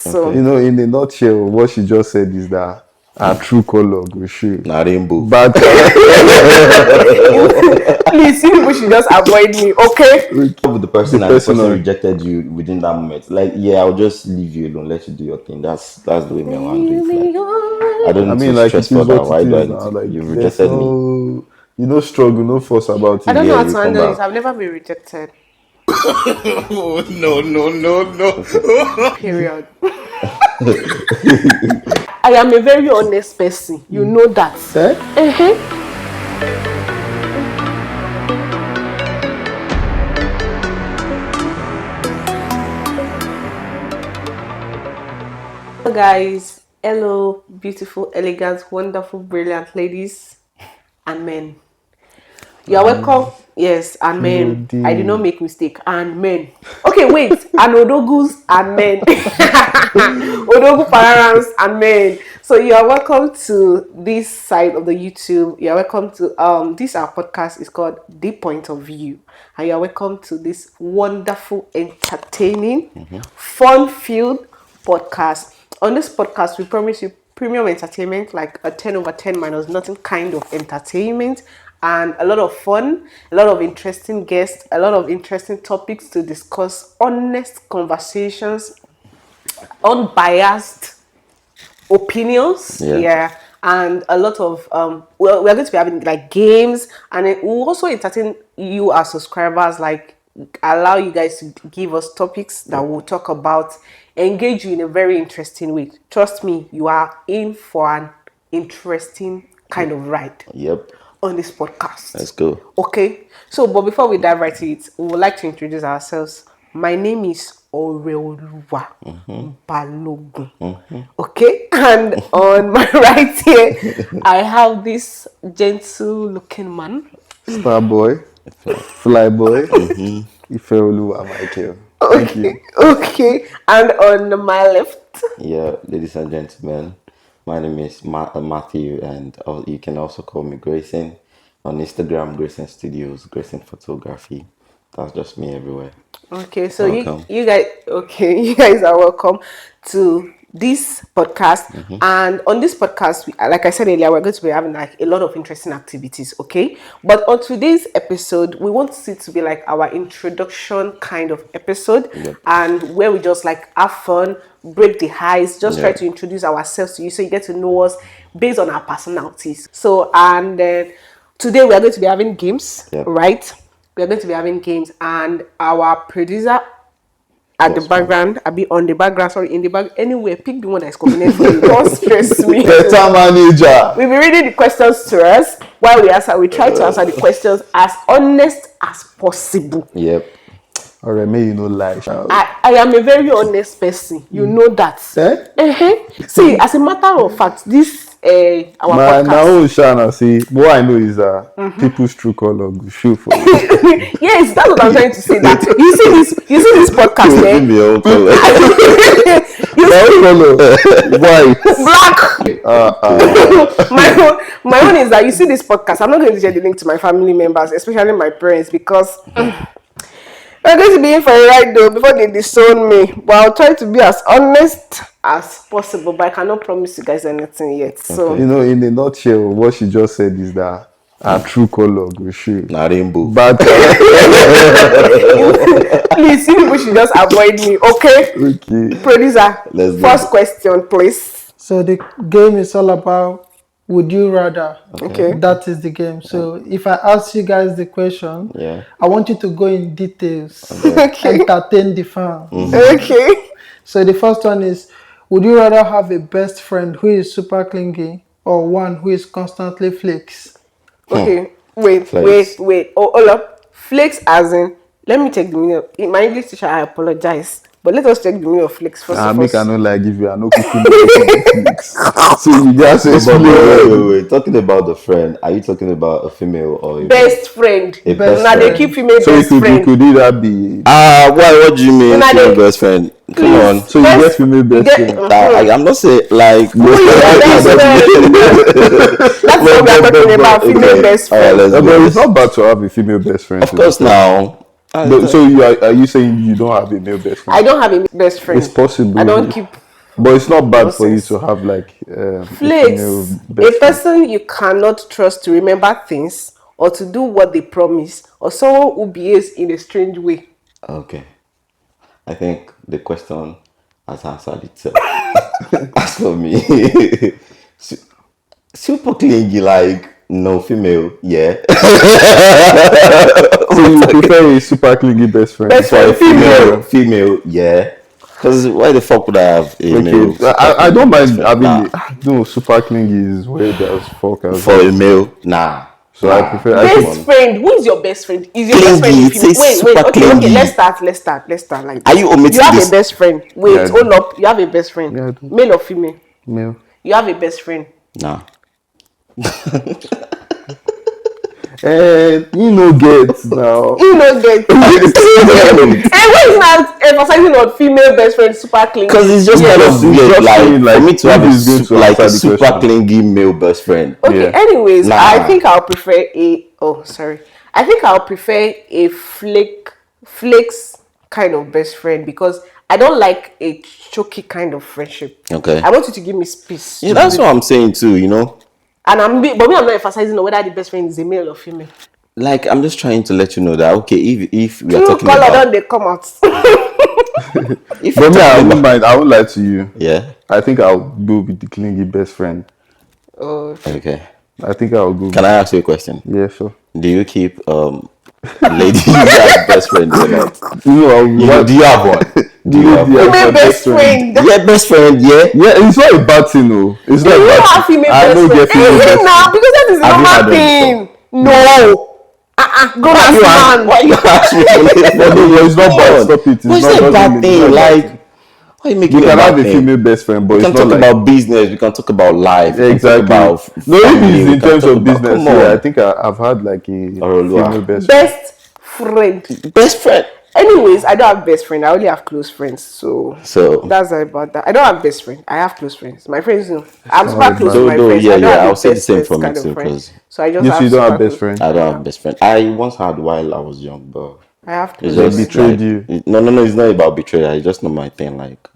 So in a nutshell, what she just said is that our true color will show. Na rainbow. But please, you people should just avoid me, okay? With the person The and the person person or- rejected you within that moment. Like, yeah, I'll just leave you alone. Let you do your thing. That's the way me I want to do it. Like, I don't need to like stress it is further. what Why it do I is need now. to? Like You there's rejected me. no struggle, no fuss about it. I don't know Yeah, how you to come handle back. it. I've never been rejected. No. Period. I am a very honest person. You know that. Hello guys, hello beautiful, elegant, wonderful, brilliant ladies and men. You are welcome. Yes, and men. I did not make mistake. And men. Okay, wait. And odogus and men. Odogu parents and men. So you are welcome to this side of the YouTube. You are welcome to this our podcast is called The Point of View. And you are welcome to this wonderful, entertaining, fun-filled podcast. On this podcast, we promise you premium entertainment, like a 10 over 10 minus nothing kind of entertainment, and a lot of fun, a lot of interesting guests, a lot of interesting topics to discuss, honest conversations, unbiased opinions, and a lot of we're going to be having like games, and we'll also entertain you as subscribers, like allow you guys to give us topics that we'll talk about, engage you in a very interesting way. Trust me, you are in for an interesting kind of ride. Yep. On this podcast. Let's go. Okay. So, but before we dive right into it, we would like to introduce ourselves. My name is Oreoluwa Balogun. Okay. And on my right here, I have this gentle-looking man. Star boy, fly boy, Ifeoluwa Michael. Thank you. Okay. And on my left. Yeah, ladies and gentlemen, my name is Matthew, and you can also call me Grayson on Instagram, Grayson Studios, Grayson Photography. That's just me everywhere. Okay, so Welcome. you guys are welcome to this podcast. And on this podcast, like I said earlier, we're going to be having like a lot of interesting activities. Okay, but on today's episode, we want it to be like our introduction kind of episode, and where we just like have fun, break the ice, just try to introduce ourselves to you, so you get to know us based on our personalities. So, and today we are going to be having games, right? We are going to be having games, and our producer at the background, in the back, anywhere, pick the one that is convenient for you. Don't stress me. Better manager. We'll be reading the questions to us while we try to answer the questions as honest as possible. Yep. Alright, may you no lie. I am a very honest person. You know that. See, as a matter of fact, this our My podcast. own Shana see, what I know is that people's true color will show for you. Yes, that's what I'm trying to say. That you see this podcast, Give me your own color. My own color, white. Black. My own is that you see this podcast. I'm not going to share the link to my family members, especially my parents, because we're going to be in for a ride though before they disown me. But I'll try to be as honest as possible, but I cannot promise you guys anything yet. So In a nutshell, what she just said is that our true color will show. Na rainbow. But please, you people should just avoid me, okay? Producer, Let's go. first question, please. So the game is all about would you rather. Okay. That is the game. So if I ask you guys the question, I want you to go in details. Okay. Entertain the fan. Okay. So the first one is, would you rather have a best friend who is super clingy or one who is constantly flakes? Okay. Wait. Oh, hold up. Flakes as in, let me check the meaning. In my English teacher, I apologize. But let us check the meaning of flakes first of all. make I no like give you a no cooking. So you guys say Wait. Talking about the friend, are you talking about a female or a best friend. A best Now they friend. keep female So best you friend. could either be. Why? What do you mean, Una female dey- best friend? Come Please. on. So you Best- get female best get- friend. I'm not saying like. Who is your best friend? That's what we are talking about, female best Alright, friend. let's But go. it's not bad to have a female best friend. Of course now. But, so are you saying you don't have a male best friend? I don't have a best friend. It's possible. I don't keep But it's not bad for you Nonsense. to have like a female Flex, a best friend. person you cannot trust to remember things or to do what they promise, or someone who behaves in a strange way. Okay. I think the question has answered itself. As for me, su- super clingy, like no female, yeah. So you prefer a super clingy best friend? Best friend female. Female, yeah. Because why the fuck would I have a male? Okay, I don't best mind friend? having Nah. no super clingy is weird as fuck as For a well. male, nah. So I Nah. prefer. I Best think friend. Who is your best friend? Is your best friend Clingy, a it female? says Wait. super Okay. clingy. Let's start like Are this. you You omitting have this? a best friend. Wait, Yeah, I do. hold up. You have a best friend. Yeah, I do. Male or female? male. You have a best friend. Nah. And you know, get now. You know get. And why is not emphasizing on female best friend super clingy? Because it's just kind of it's weird, just saying, like, for me to have if he's going to like answer a the super question. clingy male best friend. Okay, Yeah. anyways, Nah. I think I'll prefer a I think I'll prefer a flakes kind of best friend, because I don't like a choky kind of friendship. Okay. I want you to give me space. Yeah, that's what I'm saying too, you know? And I'm not emphasizing on whether the best friend is a male or female. Like, I'm just trying to let you know that, okay, if we are True talking color about... don't they come out. If But we're me, I talking won't about... mind. I won't lie to you. Yeah? I think I'll go with the clingy best friend. Oh, Okay. I think I'll go. Can I ask you a question? Yeah, sure. Do you keep ladies as best friends or not? Do you have one? Do you have one? female best friend. Yeah, best friend, yeah. Yeah, it's not a bad thing, though. It's not You a don't bad have thing. female I best don't friend. get female Is best it now? friend. Because that is a Have you had normal them thing. No. Grown ass man. Why you ask me for this? No, no, it's not bad. Stop it. It's But it's not not a bad doesn't mean- thing. it's not a bad Like, thing. why are you making We it a can bad have a thing? female best friend, but We it's can not talk like about business. We can talk about life. We exactly. can talk about No, if family, it's we in can terms talk of about- business, come yeah, on. I think I've had like a Orolua. female best friend. Best friend. Best friend. Anyways, I don't have best friend. I only have close friends. So So, that's about that. I don't have best friend. I have close friends. My friends know. I'm super not close bad. to my Though, friends. yeah, I don't yeah, have I'll a say the best same best for me kind of too, friend. 'cause So I just You have see, you don't super have best close- friend. I don't have best friend. I once had while I was young, but I have it's close They just friends. betrayed like, you. No, it's not about betrayal. It's just not my thing. Like,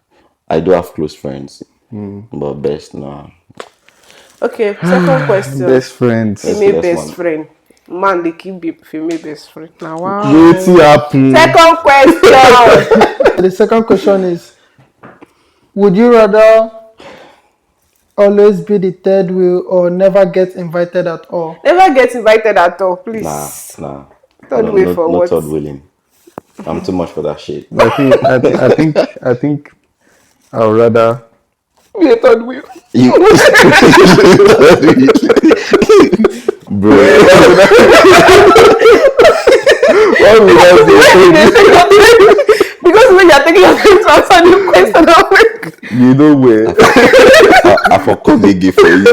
I do have close friends, but best, no. Okay, second question. Best friends. Female Let's best one. friend. Man, they keep female best friend. Now, wow. Wetin happen? Second question. The second question is, would you rather always be the third wheel or never get invited at all? Never get invited at all, please. Nah. Third no, way no, for no what? third willing. I'm too much for that shit. I think I'd rather. Be a third wheel. You, bro. Why would I Because when you're taking your time to answer the question, I'm like, say, you know where? I for come again for you.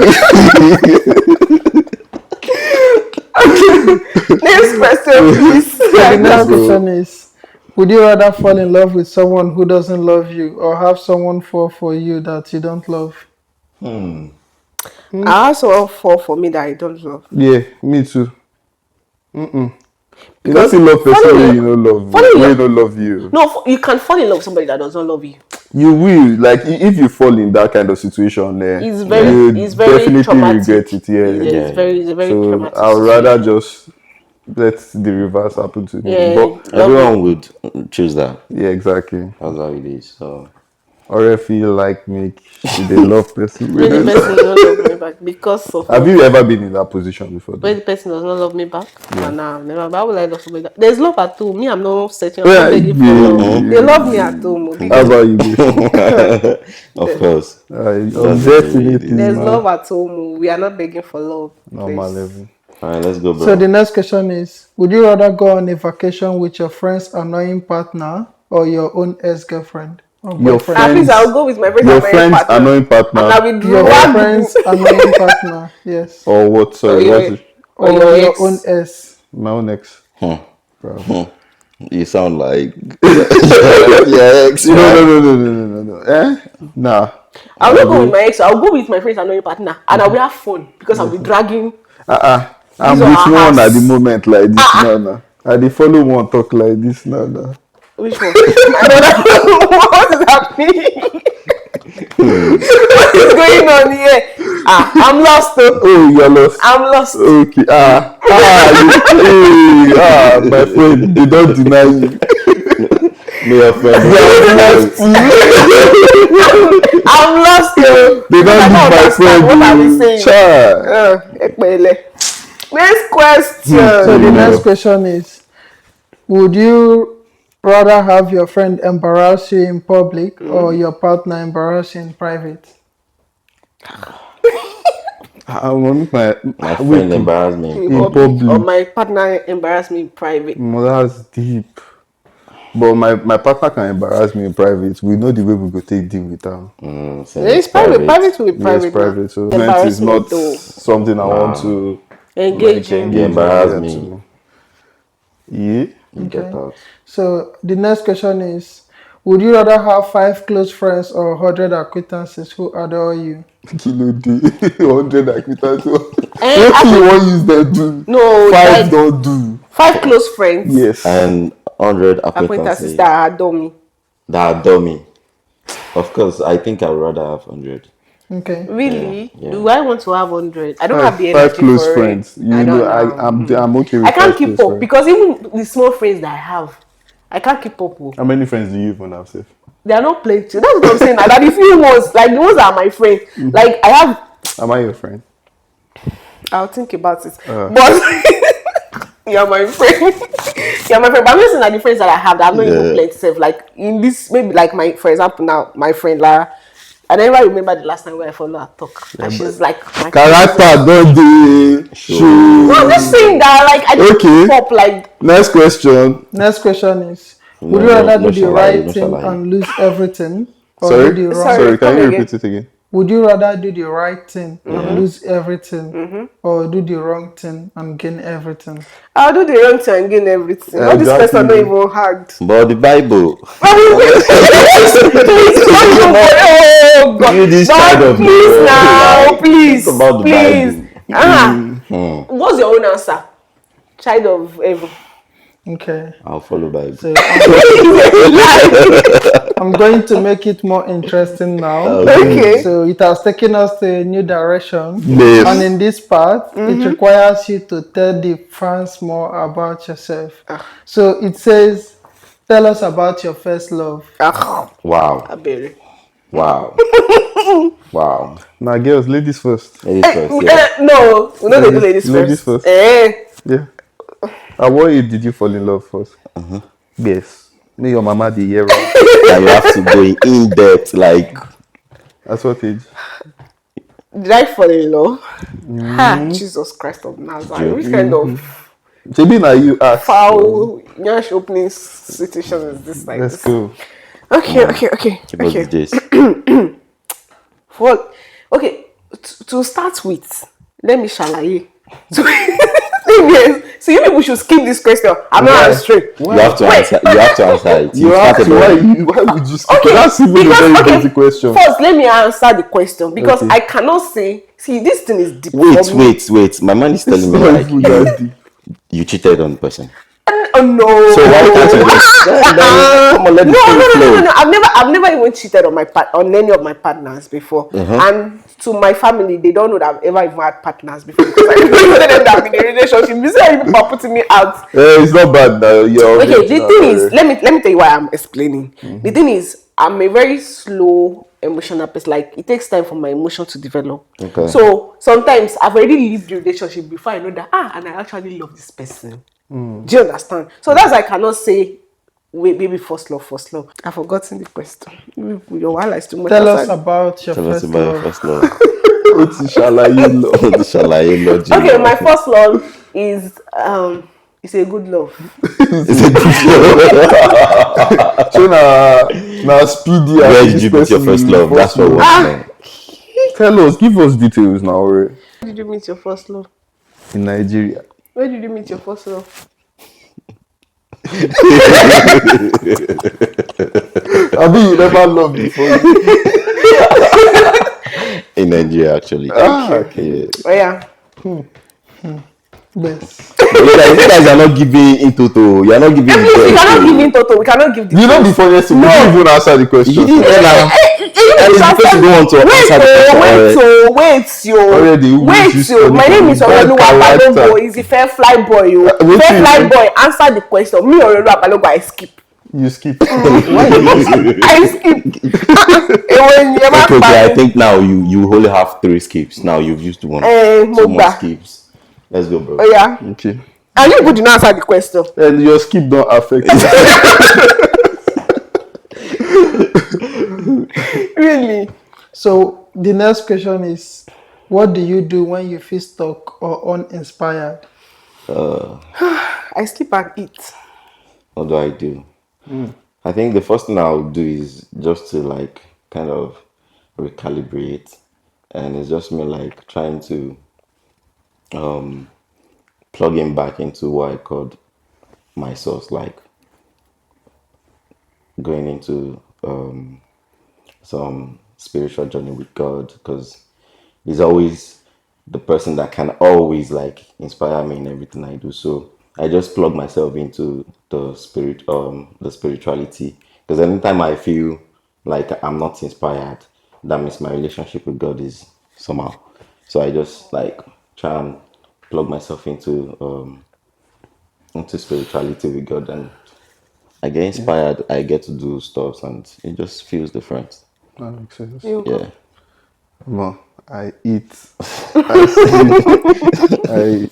next question, please. The next bro. question is, would you rather fall in love with someone who doesn't love you or have someone fall for you that you don't love? I also fall for me that I don't love. Yeah, me too. You Because don't love person falling wey in- you no love. falling in Wey love- no love you. No, you can fall in love with somebody that does not love you. You will like if you fall in that kind of situation. It's you very definitely traumatic. regret it. Yeah. It's very So traumatic. I'd rather just let the reverse happen to me. Yeah. But Everyone would choose that. yeah, exactly. That's how it is. So, Or if you like make they love person. when the person does not love me back because of Have you ever been in that position before? when the person does not love me back. Nah, never. Why would I love somebody that there's love at home? Me, I'm not searching. I'm Yeah, not begging for yeah, love. yeah. They love me at home. How about you? of course. Definitely. There's man. love at home. We are not begging for love. Normal please. level. All right, let's go, bro. So the next question is, would you rather go on a vacation with your friend's annoying partner or your own ex-girlfriend or Your boyfriend? At least Friends- I'll go with my friends. Your and my friend's partner. annoying partner. And I'll be Your dragged. friend's annoying partner, yes. Or what? Sorry, Or what's your- it? Or your your ex. own ex. My own ex. Bravo. You sound like yeah, ex. No. Eh? Nah. I'll not go with my ex. I'll go with my friends and my partner, and I will have fun because I'll be dragging. I'm These are with our one house. at the moment like this. No. I dey follow one talk like this. No. Which one? I don't know what is happening. What is going on here? I'm lost though. Oh, you're lost. I'm lost. Okay. My friend, they don't deny you. Me, your friend. I'm lost though. They Because I don't don't leave my understand friend. what are we saying. Child. Ekpele. Next question. So the Yeah. next question is: would you rather have your friend embarrass you in public or your partner embarrass you in private? I want My wait, friend embarrassed me in In in public. public, or public. my partner embarrass me in private. That's deep. But my partner can embarrass me in private. We know the way we go take deal with them. Saying It's private. Private will be Yes, private. private. Now. So it is not Embarrassment though. something I want to Engage in. You engage embarrass in me. to. Yeah. You get out. So the next question is: would you rather have 5 close friends or 100 acquaintances who adore you? Kilo day, 100 acquaintance. Eh, What you want use them do? No, 5 like don't do. 5 close friends. Yes. And 100 Acquaintances acquaintances that adore me. that adore me. Of course, I think I would rather have 100. Okay. Really? Yeah. Do I want to have 100? I don't have the Five energy close for friends. it. You I know, don't know. I'm okay with I can't 5 keep close up friends. because even the small friends that I have, I can't keep up with. How many friends do you even have, Seth? They are not plenty. That's what I'm saying. Like the few ones, like the ones that are my friends. Like I have. Am I your friend? I'll think about it. But you're my friend. You're my friend. But I'm just saying that the friends that I have that I'm not even plenty safe. Like in this, maybe like my, for example, now my friend Lara. I never remember the last time where I follow her talk. And she's like my Character don't do. Show. No, I'm just saying that like I don't Okay. keep up like Next question. Next question is: would No, you rather no do the shall I, right no thing shall I. and lose everything, or Sorry? do the wrong? Sorry. Sorry, can come you again. repeat it again? Would you rather do the right thing and lose everything, or do the wrong thing and gain everything? I'll do the wrong thing and gain everything. All this person not Exactly. even hard. But the Bible. Oh God. You this But child of please God, now, like, please, think about the please. Bible. What's your own answer? Child of heaven. Okay. I'll follow Bible. So I'm going to make it more interesting now. Okay. So it has taken us to a new direction. Yes. And in this part, it requires you to tell the fans more about yourself. So it says, tell us about your first love. Wow. Abere. Wow. Wow. Now, girls, ladies first. Ladies first, yeah. No, we know they do ladies Ladies first. first. Eh. Yeah. At what age did you fall in love first? Yes. Me, your mama, the year round. And you have to go in depth, like, At what age? Did I fall in love? Jesus Christ of Nazareth. Which kind of Maybe now you ask. foul nyash opening situation is this like Let's this? go. Okay. keep us the gist. Okay, to start with, let me shalaye. Yes. So you people should skip this question. I'm not answering. You have to answer. You have to answer it. You started asked why, already. why would you skip? Okay, That's even a very basic question. First, let me answer the question because Okay. I cannot say. See, this thing is deep. Wait, for me. wait. My man is telling me Why like would that be? you cheated on the person. Oh no! So why can't you just come on, let the thing flow. No. I've never even cheated on on any of my partners before, and to my family, they don't know that I've ever even had partners before because I didn't know them that I'm in a relationship. You see how people are putting me out. It's not bad now. You're Okay, the thing is, let me tell you why I'm explaining. The thing is, I'm a very slow emotional person. Like it takes time for my emotion to develop. Okay. So sometimes I've already lived the relationship before I know that and I actually love this person. Do you understand? So that's why I cannot say wait, baby first love. I've forgotten the question. Your while is too much. Tell us outside. about your Tell us first about your love. first love. It's shalaye love. Shalaye logic. Okay, my first love is it's a good love. So now speedy. Where did you meet your first love? That's what we want to know. Tell us, give us details now. Where did you meet your first love? In Nigeria. Where did you meet your first love? I mean, you never loved before. In Nigeria, actually. Okay. Yeah. Oh yeah. Yes. But you guys are not giving in total. You are not giving If we cannot give in total, we cannot give the You know the funniest thing? No. You didn't even answer the question. You didn't now. And it's because you don't want to answer the question. Already, who wait, is so my name is bad Orelu character? Abalogo. He's a fair fly boy. Wait Fair till fly you- boy, answer the question. Me Orelu Abalogo, I skip. You skip. I skip. When you Okay. I think now you only have 3 skips. Now you've used one. 2 more Mogba. skips. Let's go, bro. Oh yeah. Okay. And you did not answer the question. And your skip don't affect you. Really? So the next question is, what do you do when you feel stuck or uninspired? I sleep and eat. What do I do? I think the first thing I'll do is just to like kind of recalibrate, and it's just me like trying to plug in back into what I called my source, like going into some spiritual journey with God, because he's always the person that can always like inspire me in everything I do. So I just plug myself into the spirituality, because anytime I feel like I'm not inspired, that means my relationship with God is somehow. So I just like try and plug myself into spirituality with God, and I get inspired. I get to do stuff, and it just feels different. That makes sense. You go. Yeah. Well, I eat. I sleep.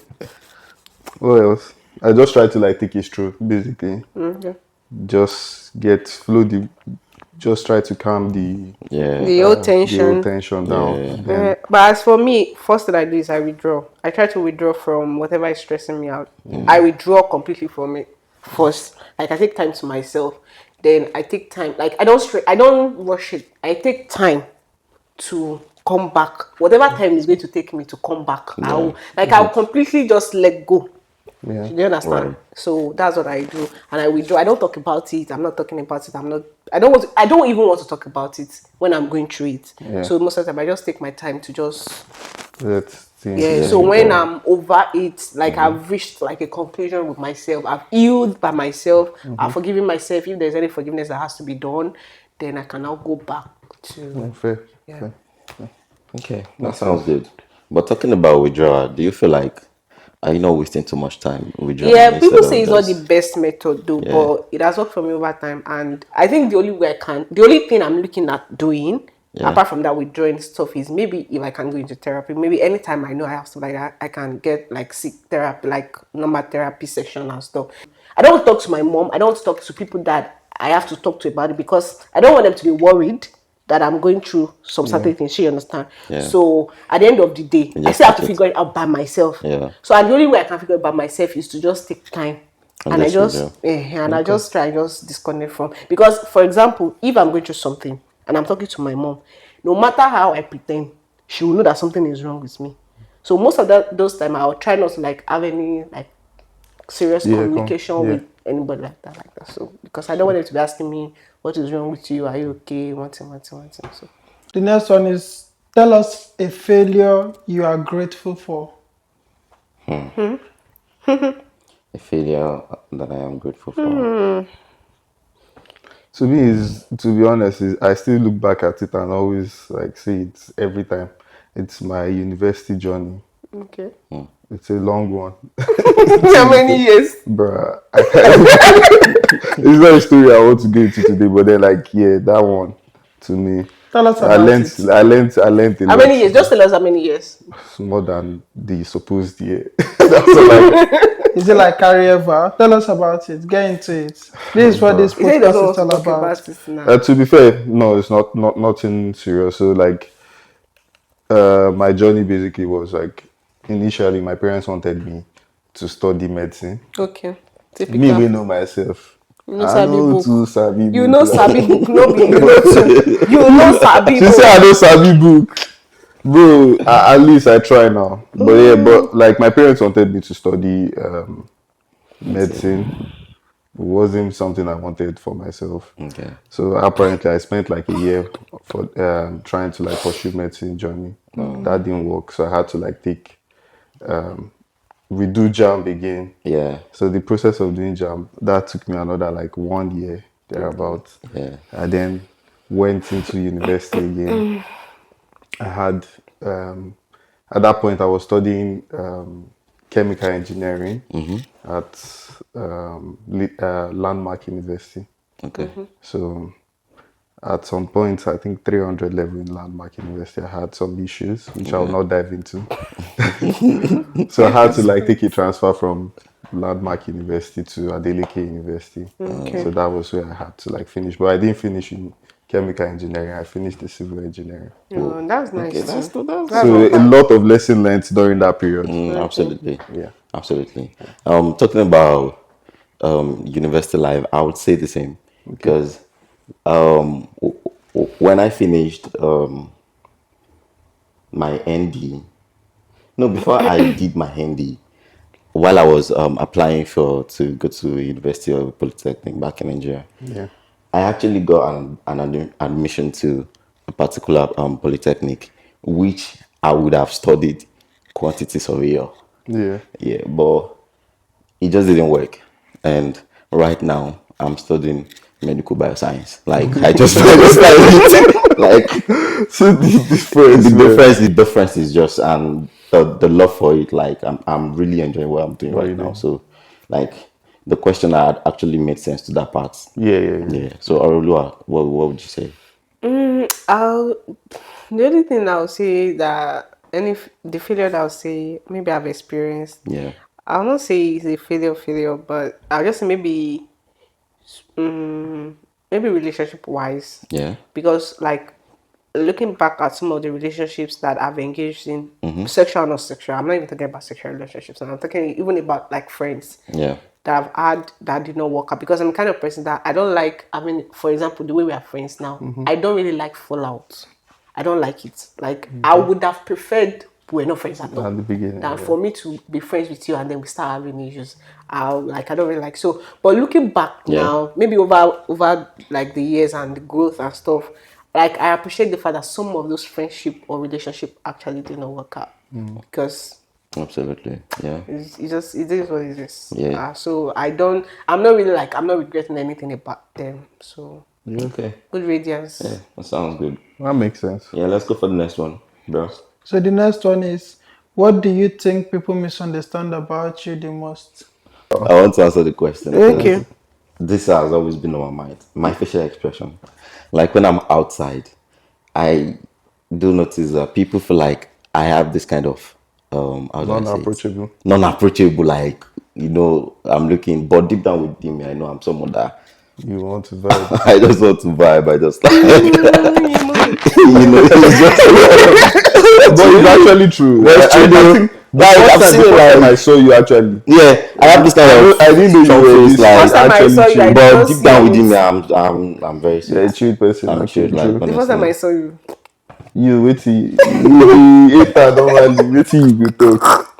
What else? I just try to like take it through, basically. Okay. Just just try to calm the Yeah. The old the tension. old tension down. Yeah. And then, But as for me, first thing I do is I withdraw. I try to withdraw from whatever is stressing me out. I withdraw completely from it first. Like I take time to myself. Then I take time. Like I don't rush it. I take time to come back. Whatever time is going to take me to come back, I'll completely just let go. yeah. Do you understand? Right. So that's what I do, and I withdraw. I don't talk about it. I'm not talking about it. I'm not. I don't want. I don't even want to talk about it when I'm going through it. Yeah. So most of the time, I just take my time to just Let things yeah. let So it when go. I'm over it, like I've reached like a conclusion with myself, I've healed by myself. I've forgiven myself. If there's any forgiveness that has to be done, then I can now go back to Fair. yeah. Fair. Okay, that sounds good. But talking about withdrawal, do you feel like are you not wasting too much time withdrawing Yeah, people instead say of it's not the just best method though, Yeah. but it has worked for me over time. And I think the only thing I'm looking at doing, Yeah. apart from that withdrawing stuff, is maybe if I can go into therapy. Maybe anytime I know I have stuff like that, I can get like seek therapy, like normal therapy session and stuff. I don't want to talk to my mom. I don't want to talk to people that I have to talk to about it because I don't want them to be worried that I'm going through some certain things. You understand? Yeah. So at the end of the day, I just still have to take it. figure it out by myself. Yeah. So and the only way I can figure it out by myself is to just take time. And I just just withdraw. I just try just disconnect from, because for example, if I'm going through something and I'm talking to my mom, no matter how I pretend, she will know that something is wrong with me. So most of those time I'll try not to like have any like serious communication yeah. with anybody like that. So because I don't want them to be asking me what is wrong with you, are you okay, one thing. So The next one is, tell us a failure you are grateful for. a failure that I am grateful for? To me, is to be honest, is I still look back at it and always like say it every time. It's my university journey. okay. It's a long one, How many years? bruh. It's not a story I want to go into today, but then like yeah, that one to me, Tell us I about learned, it. I learned a How lot. many years? Just tell us how many years. More than the supposed year. That's all I Is it like carryover? Tell us about it. Get into it. This is what this He said he doesn't podcast want is to all talk about. about it now. To be fair, no, it's not nothing serious. So like, my journey basically was like, initially my parents wanted me to study medicine. Okay. Me, Typical. we know myself. You know I Sabi know book. too sabi You book. know Sabi book, no be you know too. You know Sabi She say book. I know sabi book, bro. At least I try now. But yeah, but like my parents wanted me to study medicine. It wasn't something I wanted for myself. Okay. So apparently, I spent like a year for trying to like pursue medicine journey. That didn't work, so I had to like take we do jam again. Yeah. So the process of doing jam, that took me another like 1 year, thereabout. Yeah. I then went into university again. I had, at that point, I was studying chemical engineering at Landmark University. Okay. So at some point, I think 300 level in Landmark University, I had some issues, which I will not dive into. So I had to like take a transfer from Landmark University to Adeleke University. Okay. So that was where I had to like finish. But I didn't finish in chemical engineering. I finished the civil engineering. Oh, that's Okay, nice that's too. that's That's So not a bad. lot of lesson learned during that period. absolutely. Yeah. Absolutely. Talking about university life, I would say the same because when I finished my ND, no, before I did my ND, while I was applying to go to University of Polytechnic back in Nigeria, Yeah. I actually got admission to a particular polytechnic, which I would have studied quantity surveyor. Yeah. Yeah, but it just didn't work. And right now, I'm studying medical bioscience. Like I just started it. Like So the difference, the difference is just the love for it. Like I'm really enjoying what I'm doing right now. Really? So, like the question had actually made sense to that part. Yeah. Yeah. So Arulua, what would you say? I'll, the only thing I'll say that the failure that I'll say maybe I've experienced, Yeah. I'll not say it's a failure, but I'll just say maybe relationship wise, Yeah. because like looking back at some of the relationships that I've engaged in, sexual or not sexual, I'm not even talking about sexual relationships, and I'm talking even about like friends Yeah. that I've had that did not work out, because I'm the kind of person that I don't like. I mean, for example, the way we are friends now, I don't really like fallout. I don't like it. Like I would have preferred we're not friends at all At the beginning, than yeah. for me to be friends with you and then we start having issues. I don't really like so. But looking back Yeah. now, maybe over like the years and the growth and stuff, like I appreciate the fact that some of those friendship or relationship actually did not work out because Absolutely. Yeah. it is what it is. Yeah. So I'm not regretting anything about them. So Okay. good radiance. Yeah. That sounds good. That makes sense. Yeah. Let's go for the next one, bro. So the next one is, what do you think people misunderstand about you the most? I want to answer the question because Okay. this has always been on my mind. My facial expression. Like when I'm outside, I do notice that people feel like I have this kind of how do I say it? Non-approachable. Non-approachable, like I'm looking, but deep down within me, I know I'm someone that You want to vibe. I just want to vibe. I just like But it's actually true. Well, it's true, I though. think Like, I've seen the it, first time like- I saw you actually. yeah, I have this kind of I didn't know you strong were face, this like, First time I actually saw you, chill. I did but not deep see down it. within me, I'm very sweet. You're a chill person. I'm actually, chill, like, true. The first time I honestly. saw you. You wait till you hate her normally. Wait till you go talk.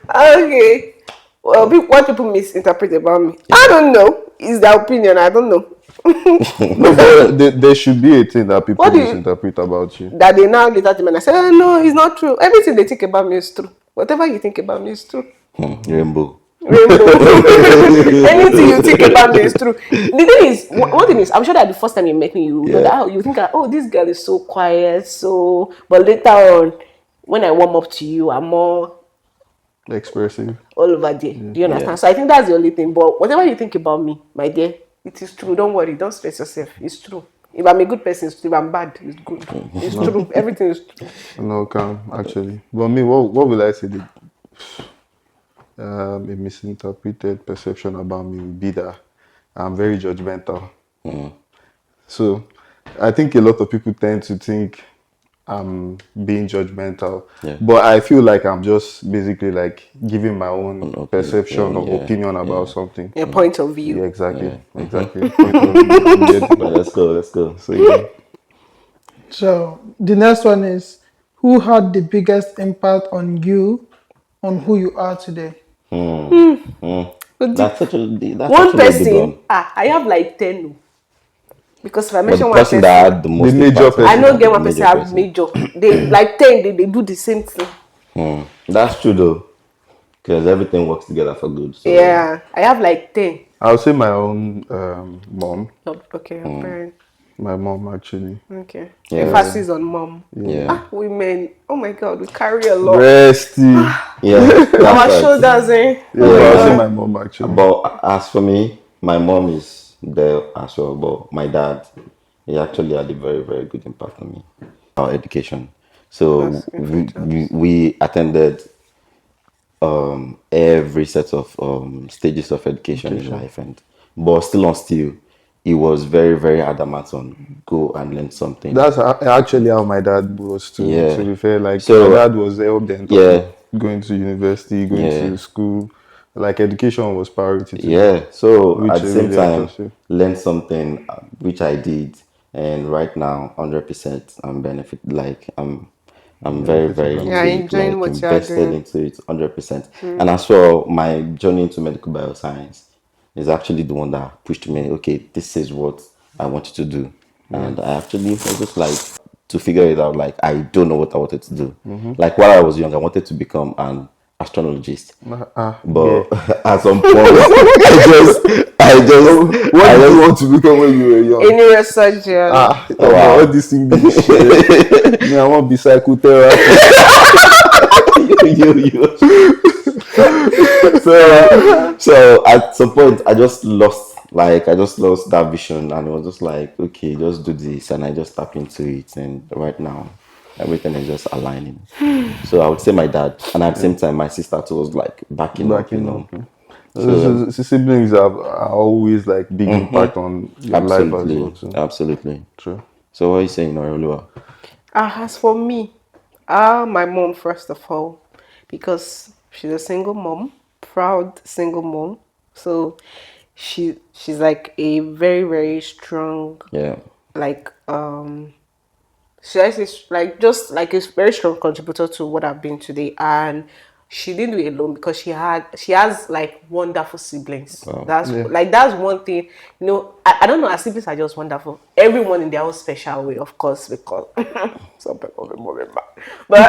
Okay. Well, what people misinterpret about me, I don't know. It's their opinion. I don't know. No, but there should be a thing that people What do you- misinterpret about you. That they now later demand. I said, oh, no, it's not true. Everything they think about me is true. Whatever you think about me is true. Rainbow. Rainbow. Anything you think about me is true. The thing is, one thing is, I'm sure that the first time you met me, you know that you think, oh, this girl is so quiet, so. But later on, when I warm up to you, I'm more Expressive. all over there. Do you understand? So I think that's the only thing. But whatever you think about me, my dear, it is true. Don't worry. Don't stress yourself. It's true. If I'm a good person, it's true. If I'm bad, it's good. It's true. Everything is true. No, calm, actually. But me, what will I say? A misinterpreted perception about me would be that I'm very judgmental. So I think a lot of people tend to think I'm being judgmental. Yeah. But I feel like I'm just basically like giving my own opinion, perception or yeah, opinion about something. A point of view. Yeah, exactly. Exactly. Point of view. But let's go. So yeah. So the next one is, who had the biggest impact on you, on who you are today? That's actually One a good person. one. I have like 10. Because if I But mention the one person person, that had the most major impact on person. I you, know get the one person major have major. They like 10. They do the same thing. That's true though. because everything works together for good. So Yeah, I have like 10. I'll say my own mom. Okay, your parent. My mom actually. Okay. yeah, Emphasis on mom. yeah, Women. Oh my god, we carry a lot. Resty. yeah. That's Our right. shoulders, eh? Yeah, Oh but my I'll say Yeah. my god. mom actually. But as for me, my mom is there as well. But my dad, he actually had a very, very good impact on me. Our education. So That's infectious. we attended every set of stages of education in life, and but still on still, he was very, very adamant on go and learn something. That's actually how my dad was too. To Yeah. be fair, like my So dad was hell bent on yeah, going to university, going yeah. to school. Like education was priority to him, Yeah, so at which the I same really time, appreciate. learn something which I did, and right now, 100% I'm benefit. Like I'm very Benefiting very from Yeah, into it. it. enjoying Like what you are invested doing. into it, 100%. And as well, my journey into medical bioscience is actually the one that pushed me. Okay, this is what I wanted to do, and I actually was just like to figure it out. Like I don't know what I wanted to do. Like while I was young, I wanted to become an astrologist. Yeah. But at some point, I So, just, what I did you just, want to become when you were A young? neurosurgeon. Come on, all wow. this English shit. Me, I want to be psychotherapist. you. So at some point, I just lost that vision, and it was just like, okay, just do this, and I just tap into it, and right now, everything is just aligning. So I would say my dad, and at the same time, my sister too was like backing up, Backing up. So Siblings are always like big impact on your life as well absolutely, too. absolutely. True. So what are you saying, Orolua? As for me, my mom first of all, because she's a single mom, proud single mom. So she's like a very very strong, Yeah. like should I say like just like a very strong contributor to what I've been today. And she didn't do it alone because she has like wonderful siblings. Wow. That's one thing. I don't know, her siblings are just wonderful. Everyone in their own special way, of course, because some people are more bad. But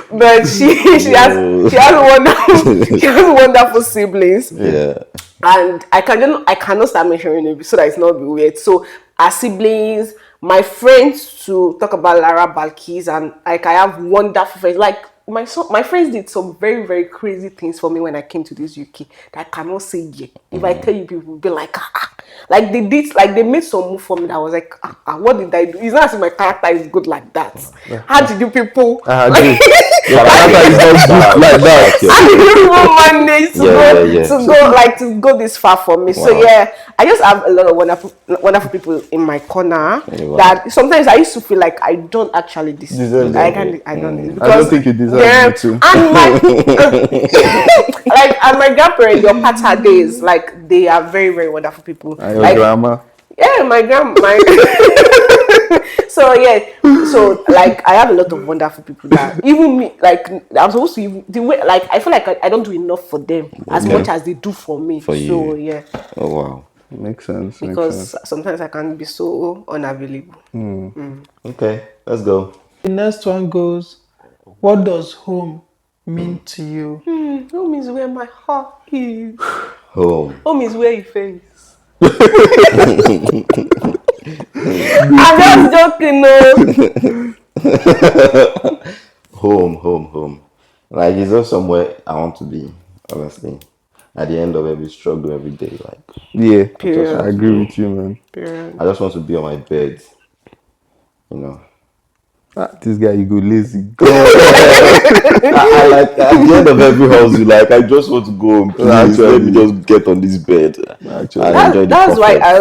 but Yo. she has wonderful she has wonderful siblings. Yeah. And I cannot start mentioning it so that it's not be weird. So our siblings, my friends, to talk about Lara Balkis, and like I have wonderful friends. Like my friends did some very very crazy things for me when I came to this UK that I cannot say yet. If I tell you, people will be like, like they made some move for me that I was like, what did I do? It's not as if my character is good like that. How did you people? I Like, agree. Yeah, Character is not good like that. how did you even manage to to go this far for me? So Wow. yeah, I just have a lot of wonderful people in my corner Wow. that sometimes I used to feel like I don't actually Deserve I it. can't I don't I because don't think you deserve yeah, it too. and my like and my grandparents, your pater days, like they are very very wonderful people. And your Like grandma. yeah, my so yeah, so like I have a lot of wonderful people that even me, like I'm supposed to the way, like I feel like I don't do enough for them as much as they do for me. For So you. yeah, Oh wow. Makes sense. Makes because sense. sometimes I can be so unavailable. Okay, let's go. The next one goes, what does home mean to you? Home is where my heart is. Home. Home is where you face. I'm just joking, no. Home. Like it's not somewhere I want to be, honestly. At the end of every struggle every day, like Yeah, I just I want to agree be with you, man. Period. I just want to be on my bed, you know. This guy, you go lazy. I like at the end of every house, you like I just want to go home, please. Let me Actually, just get on this bed and actually. enjoy the That's why comfort. I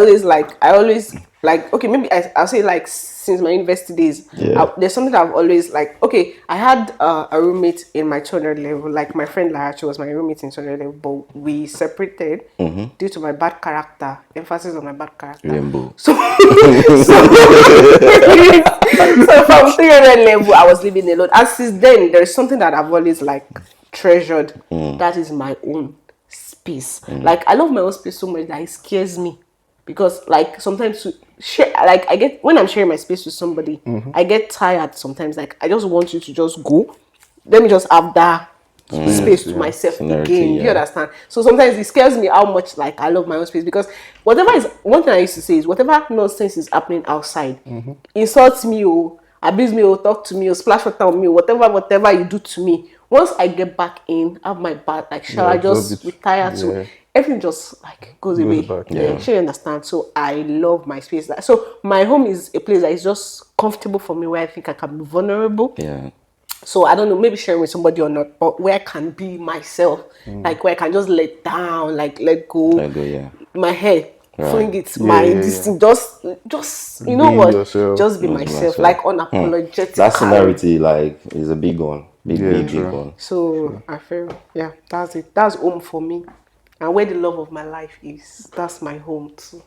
always like okay, maybe I'll say like since my university days, Yeah. there's something that I've always like. Okay, I had a roommate in my 200 level, like my friend Lara. She was my roommate in 200 level, but we separated due to my bad character. Emphasis on my bad character. Rainbow. So so from 300 level, I was living alone. And since then, there is something that I've always like treasured. That is my own space. Like I love my own space so much that it scares me. Because like sometimes to share, like I get when I'm sharing my space with somebody, I get tired sometimes. Like I just want you to just go. Let me just have that space to yeah. myself Seniority, again. Do you yeah. understand? So sometimes it scares me how much like I love my own space, because whatever is, one thing I used to say is whatever nonsense is happening outside, insult me or abuse me or talk to me or splash water on me or whatever you do to me. Once I get back in, have my bath, like You shower, absorb just it. retire to Yeah. everything, just like goes Goes away. back. Yeah, Yeah. she understand. So I love my space. So my home is a place that is just comfortable for me, where I think I can be vulnerable. Yeah. So I don't know, maybe sharing with somebody or not, but where I can be myself, like where I can just let down, like let go, I go, yeah. my hair, Right. fling it, Yeah, my yeah, this yeah. thing, just you know Be what, yourself. just be Must be myself, myself. like That unapologetically. seniority, like, is a big one. Big, Yeah, big, big true. one. So I feel, yeah, that's it. That's home for me, and where the love of my life is, that's my home too.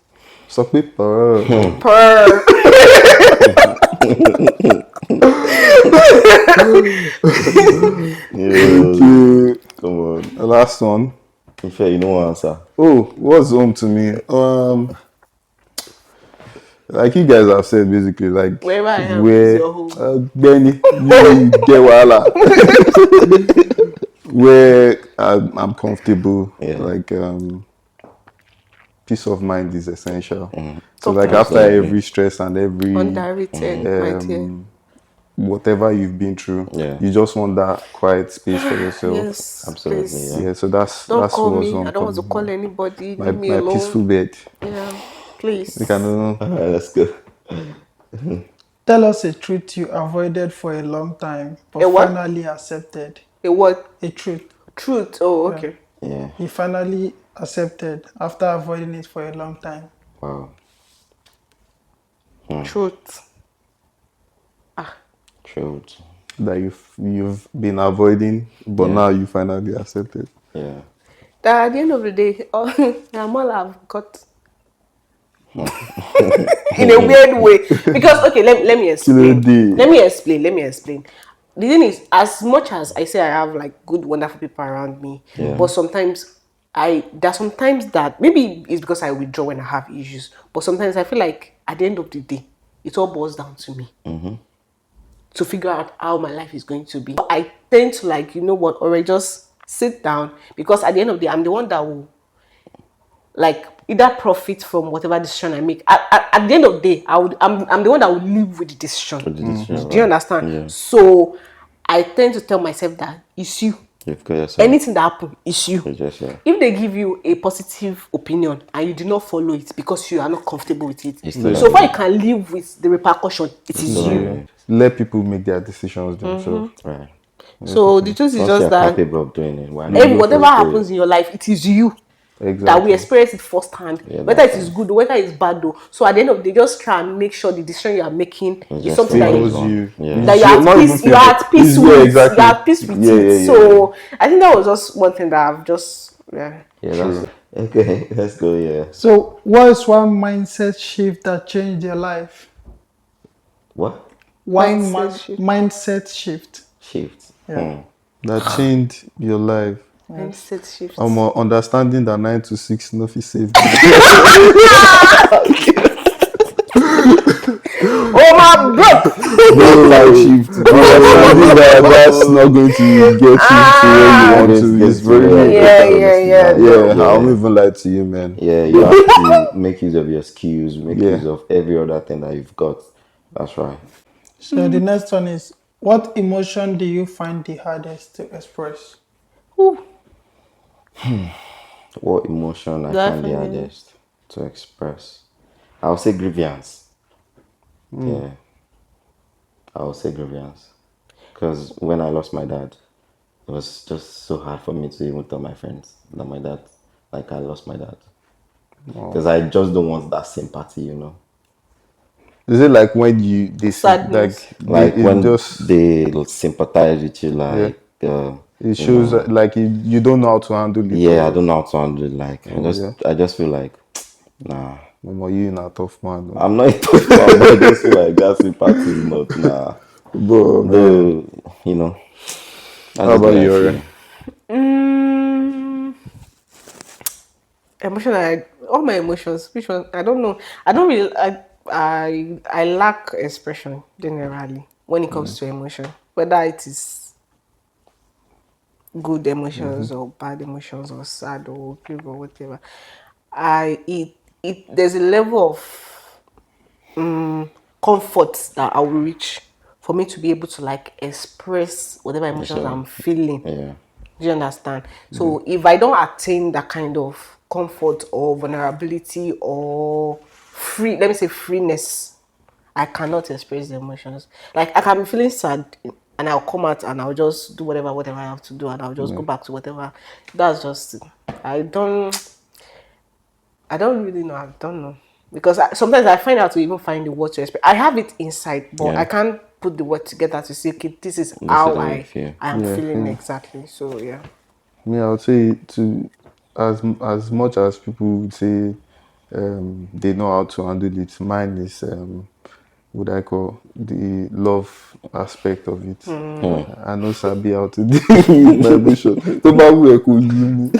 So people. Purr. Yeah. Okay. Come on. Last one. In fact, you know answer. Oh, what's home to me? Like you guys have said, basically, like Wherever I am is where your home. Benny, you get wahala. Where I'm comfortable, Yeah. like peace of mind is essential. So Talk to like me, after baby. every stress and every Underrated, my dear. whatever you've been through, Yeah. you just want that quiet space for yourself. Yes, Absolutely, please. yeah. Yeah, so that's Don't that's call what's me. I don't want to coming. call anybody. My Leave me my peaceful alone. bed. Yeah, You can please. know. All right, let's go. Tell us a truth you avoided for a long time, but A what? finally accepted. A what? A truth. Truth. Oh, Yeah. okay. Yeah. You finally accepted after avoiding it for a long time. Wow. Truth. Truth. That you've been avoiding, but Yeah. now you finally accepted. Yeah. That at the end of the day, I'm all I've got. In a weird way, because okay, let me Kilo explain. day. Let me explain. The thing is, as much as I say I have like good, wonderful people around me, Yeah. but sometimes there's sometimes that maybe it's because I withdraw when I have issues, but sometimes I feel like at the end of the day, it all boils down to me to figure out how my life is going to be. I tend to, like, you know what, or just sit down, because at the end of the day, I'm the one that will like either profit from whatever decision I make. At the end of the day, I'm the one that will live with the decision. What did this show, Do you right? understand? Yeah. So I tend to tell myself that it's you. You've got yourself. Anything that happens is you. You just, yeah. If they give you a positive opinion and you do not follow it because you are not comfortable with it, It's still so on far you you. can live with the repercussion. It is Still on you. you. Let people make their decisions themselves. Right. So the truth is Once just you're that capable of doing it, why every not whatever just do happens it? in your life, it is you that we Exactly. experience it firsthand, Yeah, whether it that's is right. good or whether it's bad though. So at the end of the day, just try and make sure the decision you are making It's is just the something that right Favors you, one. you. Yeah. that you're It's at not even peace, you're favor. at peace Yeah, with, exactly. you're at peace with Yeah, it. yeah, yeah, So I think that was just one thing that I've just, yeah. Yeah, True. that's okay. Let's go. Yeah. So, what is one mindset shift that changed your life? What? One Mindset shift. mindset shift. Shift. Yeah. That changed your life. Yes. Mindset shift. Understanding that 9 to 6 no fit save me. Oh my god! Bro, life shift. Understanding that that's not going to get you to where you Not Ah, want going to to is get to very. where you're yeah, going, yeah, honestly. yeah. Like, No. Yeah, I won't yeah. even lie to you, man. Yeah, you have to make use of your skills, make Yeah. use of every other thing that you've got. That's right. So, the next one is what emotion do you find the hardest to express? Ooh, What emotion I find the definitely. hardest to express? I'll say grievance. Yeah, I'll say grievance. Because when I lost my dad, it was just so hard for me to even tell my friends that my dad, like, I lost my dad. Because I just don't want that sympathy, you know. Is it like when they see Sadness. Like it when just they sympathize with you, yeah like, it you shows know, like you don't know how to handle it yeah, I or don't know how to handle it. Like, oh yeah. I just feel like, nah, Mama, you not tough man. Oh. I'm not a tough man, but I just feel like that sympathy is not, nah. Bro, man. Though, you know, that's How just about what I you, Ore? feel. Mm, emotional. All my emotions. Which one? I don't know. I don't really. I lack expression generally when it comes to emotion. Whether it is good emotions or bad emotions or sad or grief or whatever, it there's a level of comfort that I will reach for me to be able to like express whatever emotions Sure. I'm feeling. Yeah. Do you understand? So if I don't attain that kind of comfort or vulnerability or free, let me say freeness, I cannot express the emotions. Like I can be feeling sad and I'll come out and I'll just do whatever I have to do and I'll just go back to whatever. That's just it. I don't really know. I don't know. Because sometimes I find out to even find the word to express. I have it inside, but I Yeah. can't put the word together to say, okay, this is This is how how you feel. I am Yeah, feeling same. exactly. So yeah. Me, I would say to as much as people would say they know how to handle it. Mine is what I call the love aspect of it. I know Sabi how to deal with my emotion. Tó bá wù ẹ́ kó yí mú.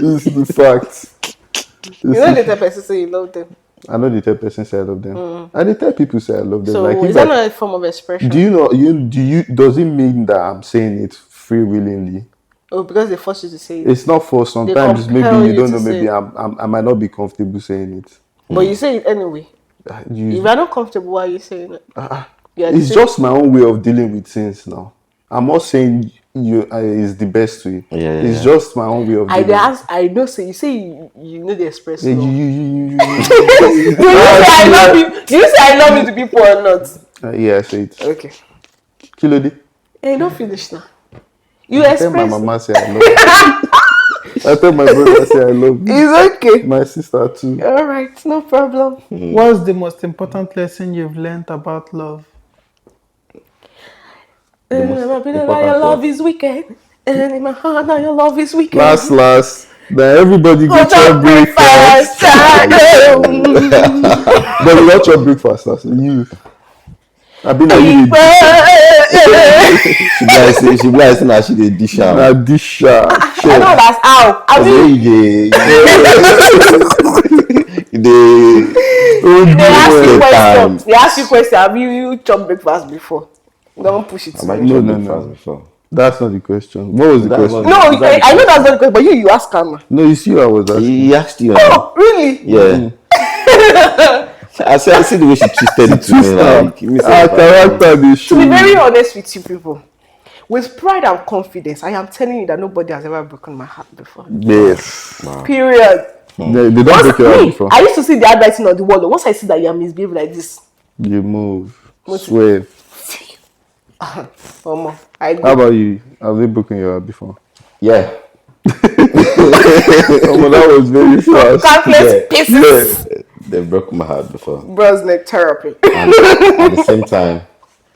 This is the fact. You know the type of person say you love them. I know the tell person say I love them. I dey tell people say I love them. Like So if is that not a form of expression? do you know does it mean that I'm saying it free willingly? Oh, because they force you to say it. It's not for They sometimes maybe compel you you don't to know, say maybe it. I might not be comfortable saying it. But you say it anyway. If You, you're not comfortable, why are you saying it? You are it's saying- just my own way of dealing with things now. I'm not saying you is the best way. Yeah, It's yeah. just my own way of I dealing. ask, I know. So you say you know the express Yeah, love. you. Do you say I love you? Do you say I love you to people or not? Yeah, I say it. Okay. Kilo de. Hey, don't finish now. You I tell my express. mama say I love you. I tell my brother say I love you. It's okay. My sister too. All right, no problem. What's the most important lesson you've learned about love? The most My opinion, now your important love what? is wicked. And in my heart, now your love is wicked. Last. Then everybody go Go to chop breakfast. breakfast. But you not chop breakfast as you. I been like you dey She be like say na she dey dish am. na dish I know that's how. I Say mean, you dey they ask you take question. time. They ask you question. Have you chopped breakfast before? Don't push it to Have I me. chop No. breakfast before? That's not the question. What was the That's question? not- No, Is that the I know that's question? not the question, but you ask her. Man. No, it's you I was asking. He asked you. Oh, really? Yeah. I see the way she twisted it to me. Like, me say, Our character dey To show. be very honest with you people, with pride and confidence, I am telling you that nobody has ever broken my heart before. Yes. Period. They don't break your heart Me, before. I used to see the handwriting on the wall. Once I see that you are misbehaving like this, You move. Swear. Omo, I How go. about you? Have they broken your heart before? yeah. That was very fast. Countless pieces. They broke my heart before. Bros neck therapy. And at the same time,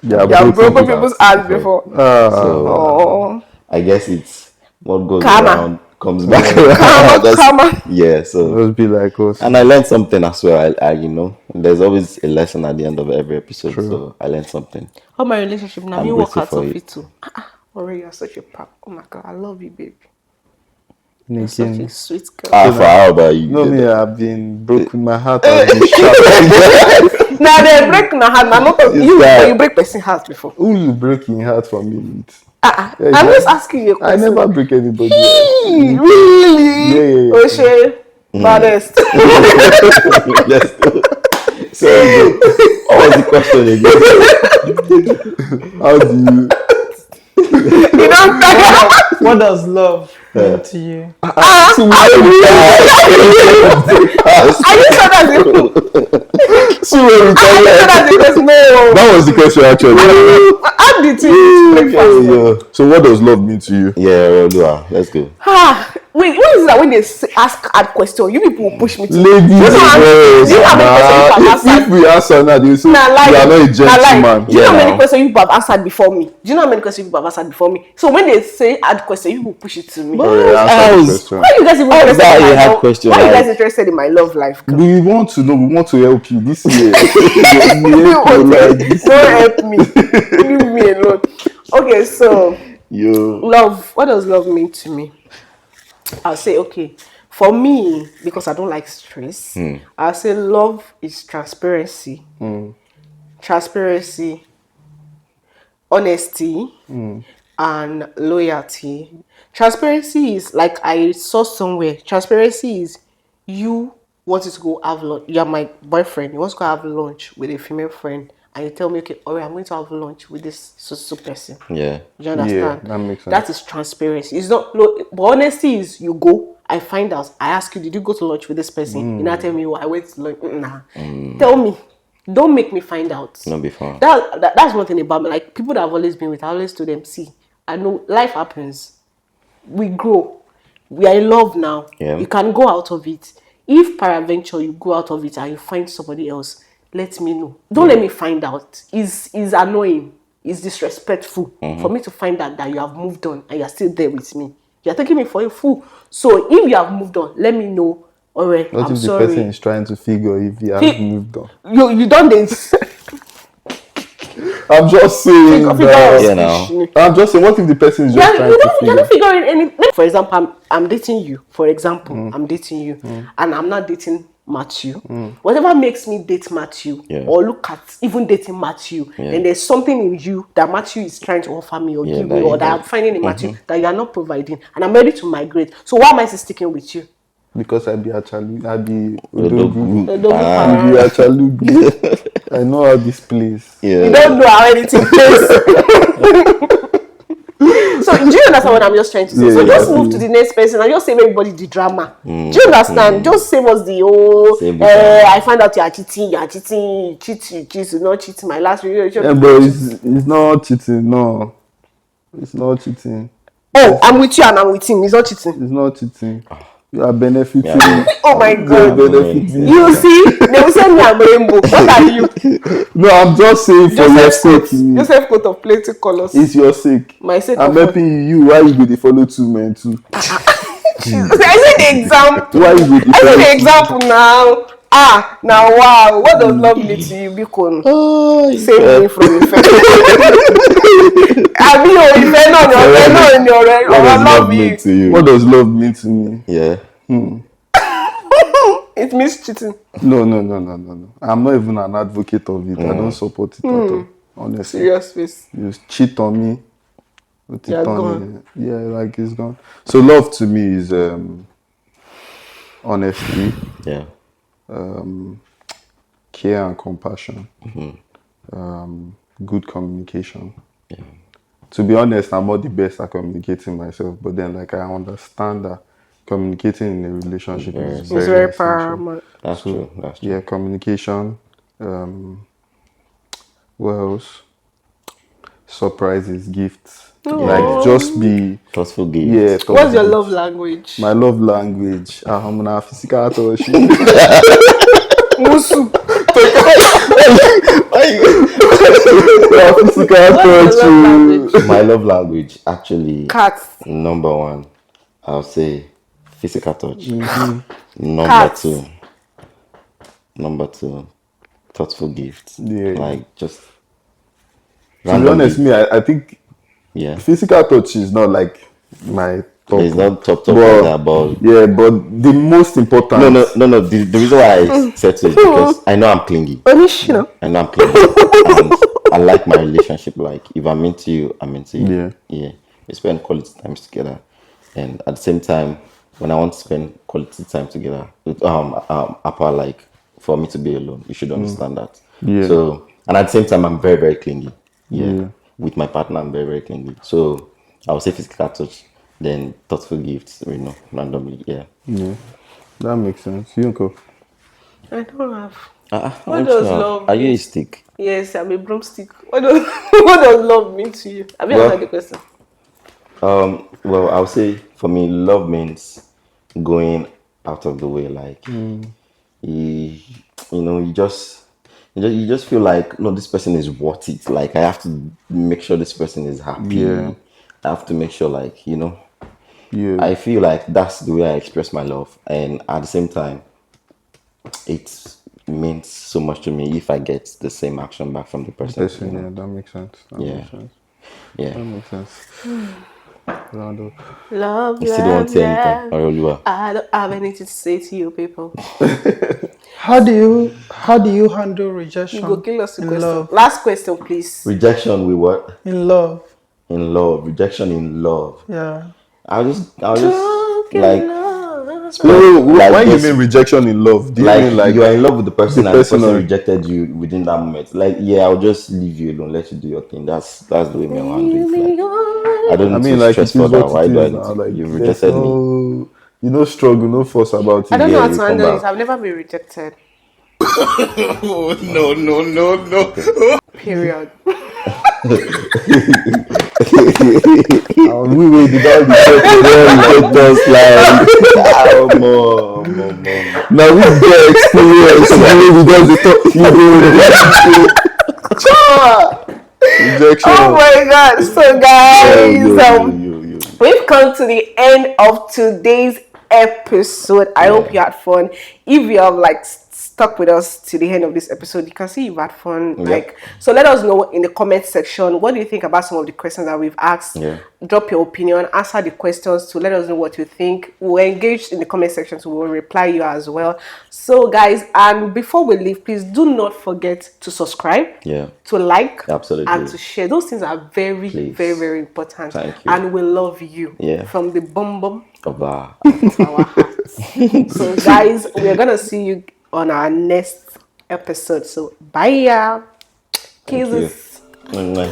Yeah, You have broken people's people's hearts hearts before. So Oh, I guess it's what goes Karma. around comes back around. Karma. Yeah, so Let's be like us. and I learned something as well. I there's always a lesson at the end of every episode. True. So I learned something. How my relationship now? I'm You work grateful out for of it. it too. Already, you're such a pap. Oh my god, I love you, baby. You're such a Nikin. sweet girl. How about you? No, me, I've been broken. My heart has been shattered. Now they break my heart. Now not you, but you break person heart before. Who you breaking heart for me with? I'm Yeah, just asking you a I question. never break anybody. Really? Yeah. Oshe, baddest. Let's go. So what was the question again? How do you? You don't What does love mean to you? Are you sure that's the No. That was the question actually. How did you breakfast? So what does love mean to you? Yeah, Olua, let's go. Wait, what is that when they ask hard question? You people will push me to Ladies Do you know how many- first. do you know how many questions you have If answered? we answer now, they will say you Nah, are not a Nah, lie. gentleman. Do you know how Yeah, many now. questions you people have answered before me? Do you know how many questions you people have answered before me? So when they say hard question, you will push it to me. Alright, answer the else? question. Why are you guys even interested that in a my hard love? question, Why are you like- guys interested in my love life? We want to know. We want to help you this year. Don't help me. Leave me alone. Okay, so love. What does love mean to me? I'll say, okay, for me, because I don't like stress, I'll say love is transparency. Transparency, honesty, and loyalty. Transparency is like I saw somewhere. Transparency is you wanted to go have lunch. You're my boyfriend. You want to go have lunch with a female friend, and you tell me, okay, alright, I'm going to have lunch with this so person. Yeah. Do you Yeah, understand? that makes sense. That is transparency. It's not no, but honesty is you go, I find out, I ask you, did you go to lunch with this person? You now tell me, oh, I went to lunch. Nah. Tell me. Don't make me find out. Not before. That's one thing about me. Like people that I've always been with, I always told them, see, I know life happens. We grow. We are in love now. Yeah. You can go out of it. If peradventure you go out of it and you find somebody else, let me know. Don't let me find out. It's annoying. It's disrespectful for me to find out that you have moved on and you're still there with me. You're taking me for a fool. So if you have moved on, let me know. All right, What I'm if the sorry. person is trying to figure if he has He- moved on? You done this. I'm just saying Figure out that. Yeah, speech. I'm just saying, what if the person is just Yeah, trying you to don't, you're figure? not figuring anything. For example, I'm dating you. For example, I'm dating you, and I'm not dating Matthew. Whatever makes me date Matthew, Yeah. or look at even dating Matthew, then there's something in you that Matthew is trying to offer me or Yeah, give that me, you or that don't. I'm finding in Matthew that you are not providing, and I'm ready to migrate. So why am I still sticking with you? Because I be actually, I be Odogu. Odogu. The double Ah. I be power. actually. I know how this plays. Yeah. You don't know how anything plays. So do you understand what I'm just trying to say? So Yeah, just I move see. to the next person and just save everybody the drama. Do you understand? Just save us the Save the drama. I find out you're cheating, you cheat, you not cheating. My last relationship. Yeah, but it's not cheating. No, it's not cheating. Oh, I'm with you and I'm with him. He's not cheating. It's not cheating. You are benefiting. Yeah. Oh my You are God. benefiting. You see, they will send me a rainbow. What are you? No, I'm just saying for your sake. Joseph coat of plenty colors. It's your sake. My sake I'm of what? helping you. Why you go dey follow two men too? I said the example. Why you go dey I follow said the two? example now. Now wow. What does love mean to you, Bikon? Oh, Save me from Ife. Àbí o ìfẹ́ náà ni ọ̀rẹ́ náà ni ọ̀rẹ́ what does ọ̀rọ̀ love love mean you. to you? What does love mean to me? Yeah. It means cheating. No. I'm not even an advocate of it. I don't support it at all. Honestly, Serious face. you cheat on me. you cheat You're on gone. me. Yeah, like it's gone. So love to me is honesty, Yeah. care and compassion, good communication. To be honest, I'm not the best at communicating myself, but then like I understand that communicating in a relationship is It's very very essential. paramount. That's true. That's true. Yeah, communication. What else? Surprises, gifts. Like just be Thoughtful gift. yeah. What's your thoughtful. love language? My love language. I'm na physical touch. Musu. Physical What's your touch. love language? My love language, actually, Cats. number one, I'll say physical touch. Number Cats. two, thoughtful gifts. Yeah. Like just To be random honest, gifts. me, I think Yeah. physical touch is not like my top. It's not top But- like that, but Yeah, but the most important. no. The reason why I said so is because I know I'm clingy. Onishino. I know I'm clingy. And I like my relationship. Like if I'm into you, I'm into you. Yeah. Yeah. We spend quality times together. And at the same time, when I want to spend quality time together, apart like for me to be alone, you should understand that. Yeah. So and at the same time I'm very, very clingy. Yeah. Yeah. With my partner I'm very, very clingy. So I would say physical touch, then thoughtful gifts, randomly. Yeah. Yeah, that makes sense. You go. I don't have. What What does love Are you mean? a stick? Yes, I'm a broomstick. What does what does love mean to you? Have you Well- answered the question? Well, I would say for me, love means going out of the way. Like, you just feel like, no, this person is worth it. Like, I have to make sure this person is happy. Yeah. I have to make sure, like, Yeah. I feel like that's the way I express my love. And at the same time, it means so much to me if I get the same action back from the person. Person, yeah, that makes sense. That Yeah. makes sense. Yeah. That makes sense. Round up. Love, You still don't want to say anything, Oroluwa? I don't have anything to say to you people. How do you handle You rejection go kill us the in question. love? Last question, please. Rejection with what? In love, in love, rejection in love. Yeah. I'll just Drunk in like love. spend like When you just mean rejection in love, do you mean like like you are in love with the the person and the person person or rejected you within that moment. Like, yeah, I'll just leave you alone, let you do your thing. That's the way me I want to do it. Like, Baby, I don't I need to mean like stress it is further. what Why it do I is need now. to? Like You've there's rejected me. no struggle, no fuss about I it. don't know Yeah, how you to come handle it. back. I've never been rejected. Okay. Period. And we waited all the check They they don't don't reject like us like oh more. now we get experience the way we just dey talk you go Oh rejection. my god. So guys, Yo. we've come to the end of today's episode. I hope Yeah. you had fun. If you have like stuck with us to the end of this episode, you can see you've had fun. Like, Yep. so let us know in the comment section, what do you think about some of the questions that we've asked? Yeah. Drop your opinion, answer the questions to let us know what you think. We're engaged in the comment section, so we'll reply you as well. So guys, and before we leave, please do not forget to subscribe, Yeah. to like, and Absolutely. to share. Those things are very, very, Please. very important. Thank you. And we love you Yeah. from the bum bum Over. of our hearts. So, guys, we're gonna see you on our next episode. So, bye, yeah. Thank you. Kisses. Mwah.